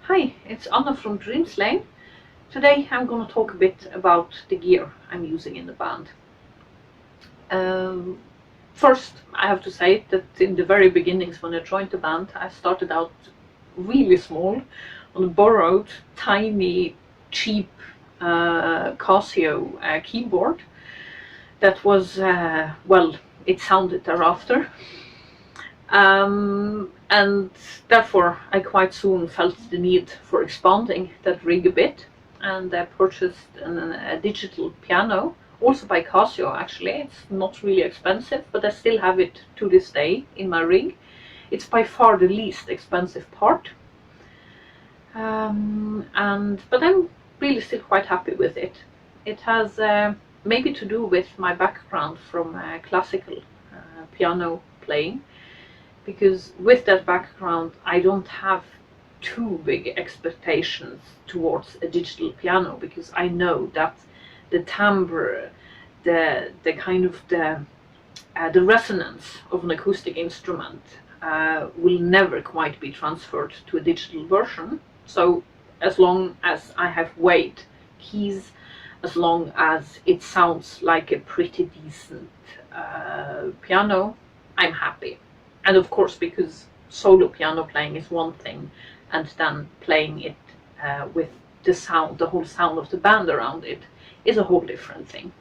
Hi, it's Anna from Dreams Lane. Today I'm going to talk a bit about the gear I'm using in the band. First, I have to say that in the very beginnings when I joined the band, I started out really small on a borrowed, tiny, cheap Casio keyboard that was, it sounded thereafter. And therefore I quite soon felt the need for expanding that rig a bit, and I purchased a digital piano, also by Casio actually. It's not really expensive, but I still have it to this day in my rig. It's by far the least expensive part, but I'm really still quite happy with it. It has maybe to do with my background from classical piano playing, because with that background I don't have too big expectations towards a digital piano, because I know that the timbre, the kind of the resonance of an acoustic instrument will never quite be transferred to a digital version. So as long as I have weight keys, as long as it sounds like a pretty decent piano, I'm happy. And of course, because solo piano playing is one thing, and then playing it with the sound, the whole sound of the band around it, is a whole different thing.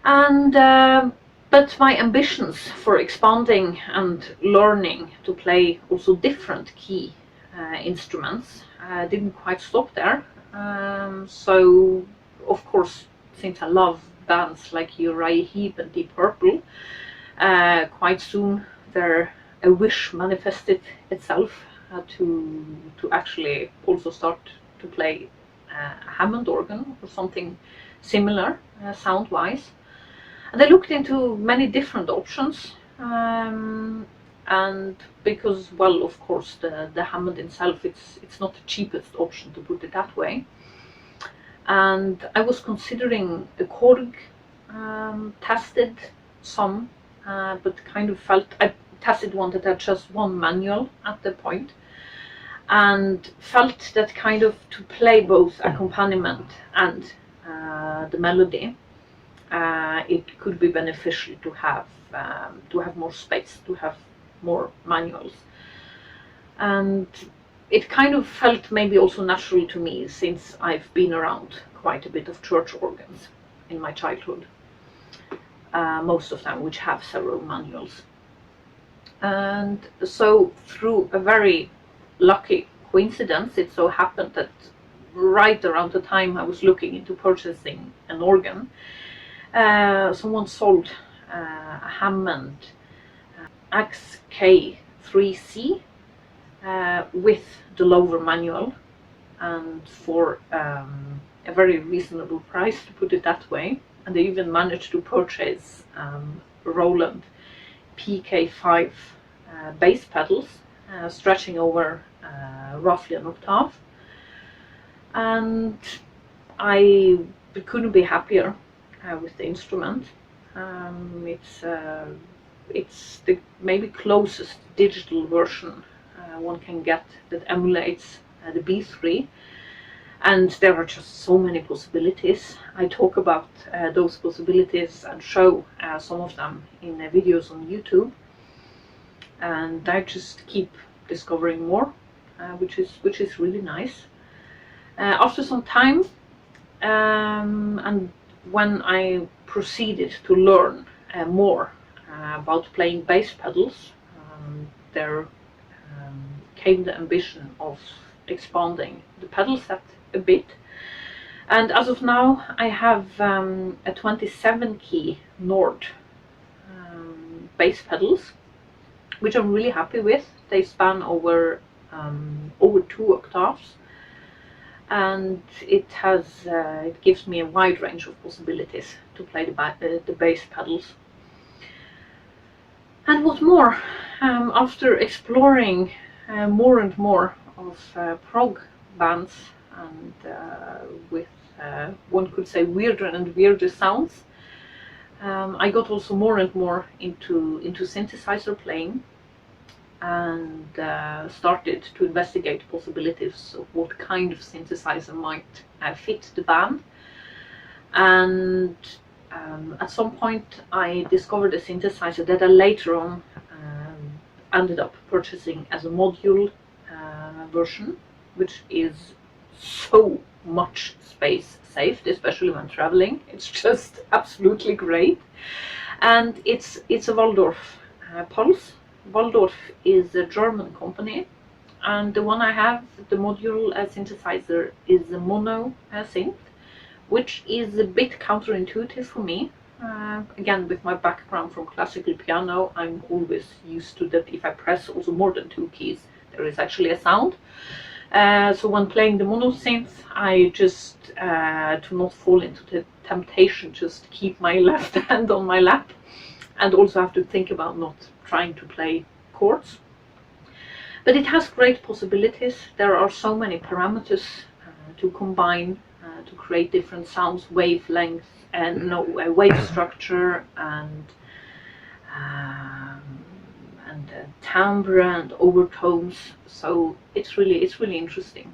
And but my ambitions for expanding and learning to play also different key instruments didn't quite stop there. So of course, since I love bands like Uriah Heep and Deep Purple, quite soon a wish manifested itself to actually also start to play a Hammond organ or something similar sound-wise. And I looked into many different options, and because, well, of course, the Hammond itself, it's not the cheapest option, to put it that way. And I was considering a Korg, tested some, but kind of felt I tested one that had just one manual at the point, and felt that kind of to play both accompaniment and the melody, it could be beneficial to have more space, to have more manuals. And it kind of felt maybe also natural to me, since I've been around quite a bit of church organs in my childhood, most of them which have several manuals. And so through a very lucky coincidence, it so happened that right around the time I was looking into purchasing an organ, someone sold a Hammond XK3C with the lower manual, and for a very reasonable price, to put it that way. And they even managed to purchase Roland PK5 bass pedals, stretching over roughly an octave. And I couldn't be happier with the instrument. It's the maybe closest digital version one can get that emulates the B3, and there are just so many possibilities. I talk about those possibilities and show some of them in videos on YouTube, and I just keep discovering more, which is really nice. After some time, and when I proceeded to learn more about playing bass pedals, there came the ambition of expanding the pedal set a bit. And as of now, I have a 27 key Nord bass pedals, which I'm really happy with. They span over 2 octaves, and it gives me a wide range of possibilities to play the bass pedals. And what more, after exploring more and more of prog bands, and with one could say weirder and weirder sounds, I got also more and more into synthesizer playing. and started to investigate possibilities of what kind of synthesizer might fit the band. And at some point I discovered a synthesizer that I later on ended up purchasing as a module version, which is so much space saved, especially when traveling. It's just absolutely great. And it's a Waldorf Pulse. Waldorf is a German company, and the one I have, the module synthesizer, is a mono synth, which is a bit counterintuitive for me. Again, with my background from classical piano, I'm always used to that if I press also more than 2 keys, there is actually a sound. So when playing the mono synth, I just, to not fall into the temptation, just keep my left hand on my lap, and also have to think about not trying to play chords. But it has great possibilities. There are so many parameters to combine to create different sounds, wavelengths, and wave structure, and timbre and overtones. So it's really interesting.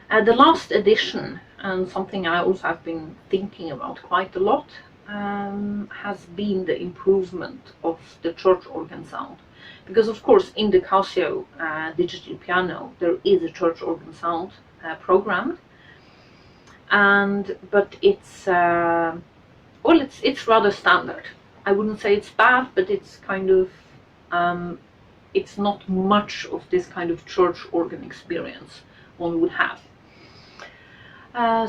The last edition, and something I also have been thinking about quite a lot, has been the improvement of the church organ sound. Because of course in the Casio digital piano there is a church organ sound programmed, but it's it's rather standard. I wouldn't say it's bad, but it's kind of it's not much of this kind of church organ experience one would have.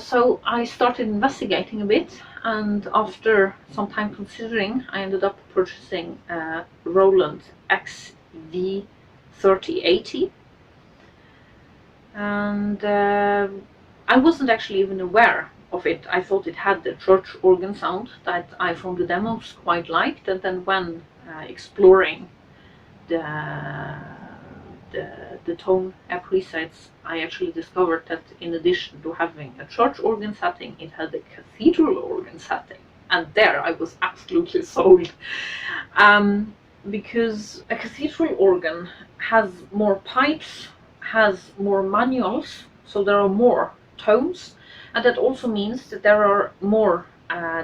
So I started investigating a bit, and after some time considering, I ended up purchasing a Roland XV3080, and I wasn't actually even aware of it. I thought it had the church organ sound that I from the demos quite liked, and then when exploring the tone presets, I actually discovered that in addition to having a church organ setting, it had a cathedral organ setting, and there I was absolutely sold. Because a cathedral organ has more pipes, has more manuals, so there are more tones, and that also means that there are more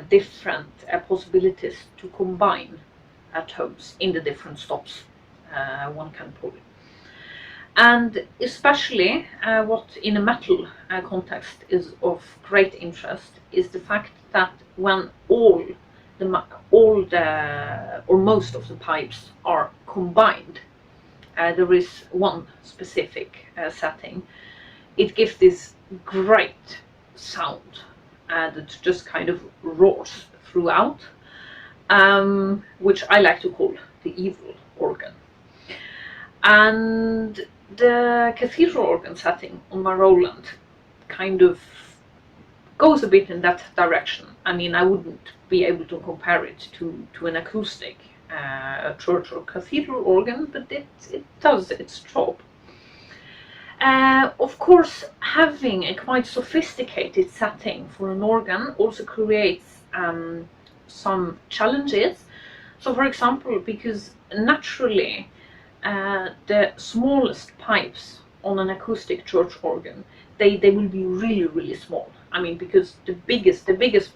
different possibilities to combine tones in the different stops one can pull. And especially what in a metal context is of great interest is the fact that when all the or most of the pipes are combined, there is one specific setting. It gives this great sound that just kind of roars throughout, which I like to call the evil organ. And the cathedral organ setting on my Roland kind of goes a bit in that direction. I mean, I wouldn't be able to compare it to an acoustic church or cathedral organ, but it does its job. Of course, having a quite sophisticated setting for an organ also creates some challenges. So for example, because naturally the smallest pipes on an acoustic church organ, they will be really small. I mean, because the biggest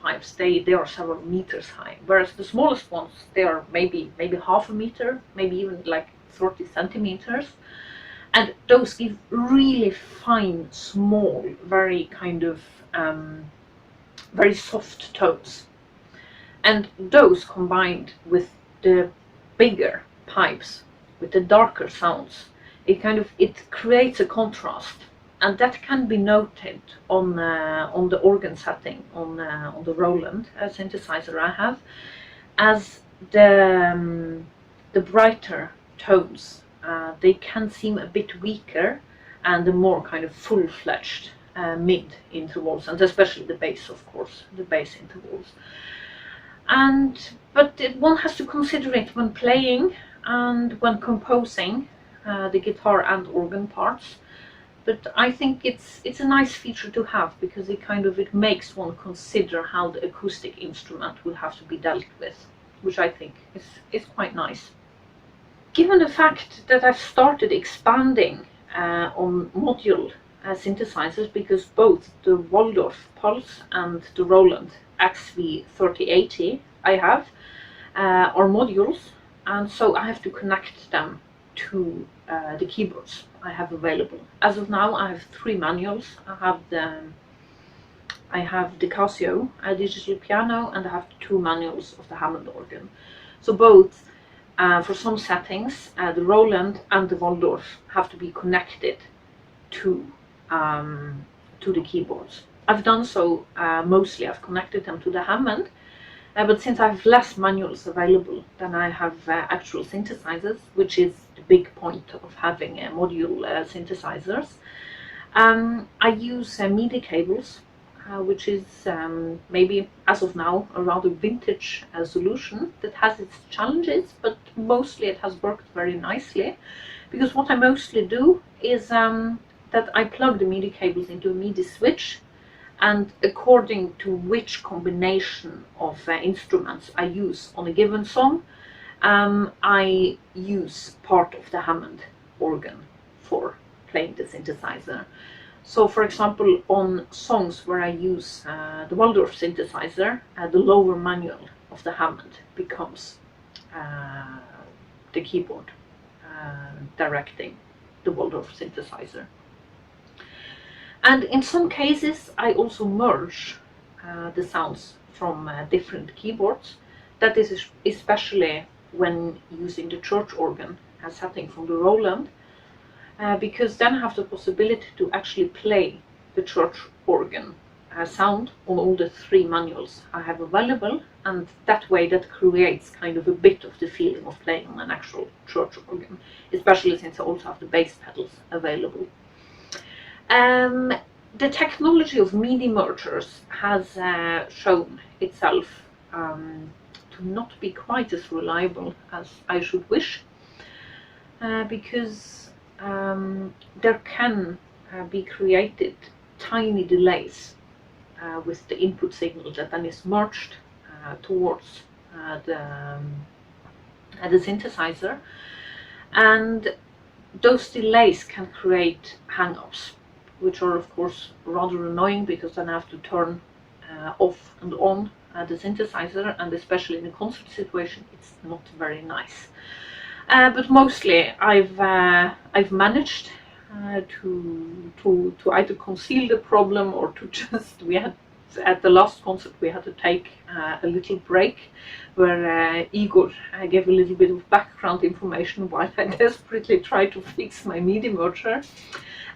pipes, they are several meters high, whereas the smallest ones, they are maybe half a meter, maybe even like 30 centimeters. And those give really fine, small, very kind of very soft tones. And those combined with the bigger pipes, with the darker sounds, it creates a contrast, and that can be noted on the organ setting on the Roland synthesizer I have, as the brighter tones they can seem a bit weaker, and the more kind of full-fledged mid intervals, and especially the bass, of course, the bass intervals. But one has to consider it when playing and when composing the guitar and organ parts. But I think it's a nice feature to have, because it makes one consider how the acoustic instrument will have to be dealt with, which I think is quite nice. given the fact that I've started expanding on module synthesizers, because both the Waldorf Pulse and the Roland XV3080 I have are modules, and so I have to connect them to the keyboards I have available. As of now, I have 3 manuals. I have the Casio digital piano, and I have 2 manuals of the Hammond organ. So both, for some settings, the Roland and the Waldorf have to be connected to the keyboards. I've done so mostly. I've connected them to the Hammond, but since I have less manuals available than I have actual synthesizers, which is the big point of having module synthesizers, I use MIDI cables, which is maybe, as of now, a rather vintage solution that has its challenges, but mostly it has worked very nicely. Because what I mostly do is that I plug the MIDI cables into a MIDI switch, and according to which combination of instruments I use on a given song, I use part of the Hammond organ for playing the synthesizer. So, for example, on songs where I use the Waldorf synthesizer, the lower manual of the Hammond becomes the keyboard directing the Waldorf synthesizer. And in some cases, I also merge the sounds from different keyboards. That is especially when using the church organ as setting from the Roland, because then I have the possibility to actually play the church organ sound on all the 3 manuals I have available, and that way that creates kind of a bit of the feeling of playing on an actual church organ, especially since I also have the bass pedals available. The technology of MIDI mergers has shown itself to not be quite as reliable as I should wish, because there can be created tiny delays with the input signal that then is merged towards the synthesizer, and those delays can create hang-ups, which are of course rather annoying, because then I have to turn off and on the synthesizer, and especially in a concert situation it's not very nice. But mostly I've managed to either conceal the problem, or to just, at the last concert we had to take a little break where Igor gave a little bit of background information while I desperately tried to fix my MIDI merger.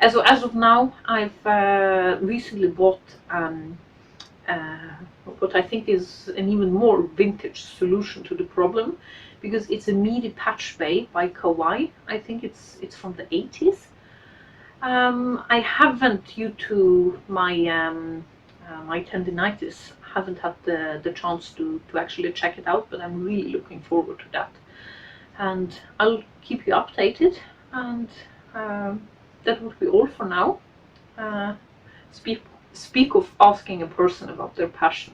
So as of now, I've recently bought what I think is an even more vintage solution to the problem, because it's a MIDI patch bay by Kawai. I think it's from the 80s. I haven't, due to my my tendinitis, haven't had the chance to actually check it out, but I'm really looking forward to that. And I'll keep you updated, and that would be all for now. Speak of asking a person about their passion.